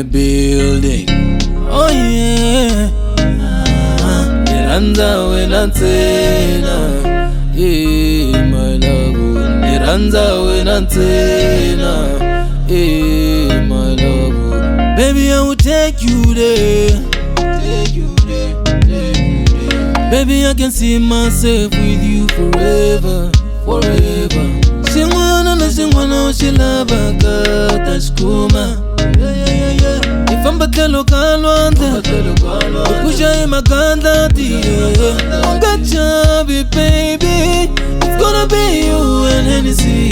the building. Oh yeah. Niranza wenantena. Yeah, my love. Niranza wenantena. Yeah, my love. Baby, I will take you there. Take you there. Take you there. Baby, I can see myself with you forever. Forever. Shingwana ushilabaka tashkuma. Ifambatelo kalwanda Ukusha imakanda tiye Ungachabi baby. It's gonna be you and Hennessy.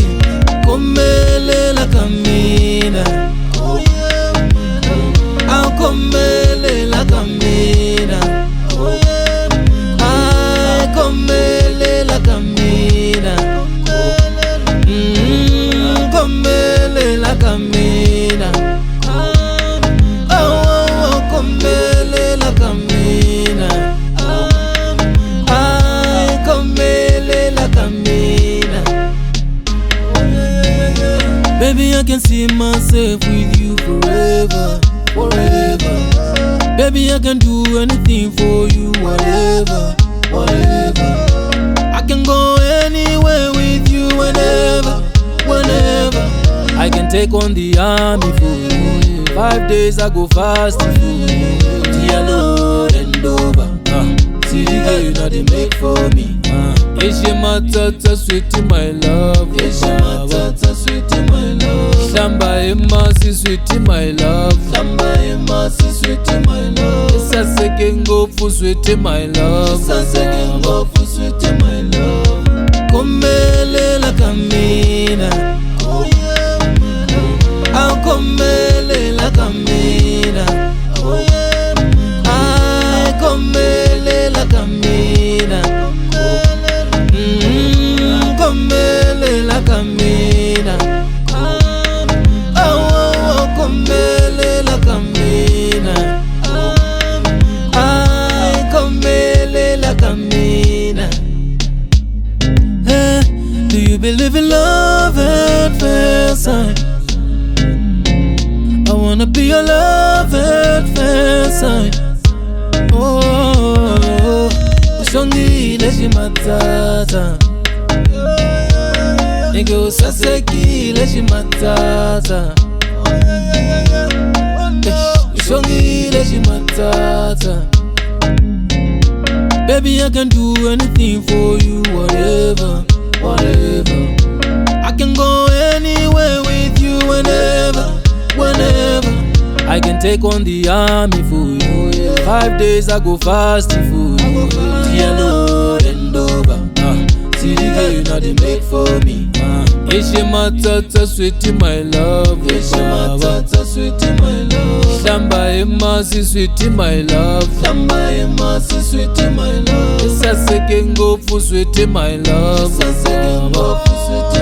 Komele la kamina. I'll komele la kamina. Ay, komele la kamina. Komele la kamina. Oh, komele la kamina. Ay, komele la kamina. Baby, I can see myself with you forever. Forever. Baby, I can do anything for you, whatever. Whatever. I can go anywhere with you whenever. Whenever. I can take on the army for you. 5 days I go fast for you. Diallo and over. See the girl you know they make for me. Eshe matata sweet my love. Eshe matata sweet my love. Shamba emasi sweet my love. Shamba emasi sweet my love. Sase kengofu sweet my love. Sase kengofu sweet my love. Komele la kamina. I'll komele la kamina. Ay, komele la kamina. Komele la kamina. Oh, komele la kamina. Ay, komele la kamina. Hey, do you believe in love at first sight? I wanna be your love at first sight. Oh, ushongile shimatata. Nige usasekile shimatata. Ushongile shimatata. Baby, I can do anything for you, whatever. Whatever. I can go anywhere with you whenever. Whenever. I can take on the army for you. 5 days I go fast for you. Diallo and over. See the girl you know they make for me. Eshe matata sweet my love. Eshe matata sweet my love. Shamba emasi sweet my love. Shamba emasi sweet my love. Sase kengofu sweet my love. Sase kengofu sweet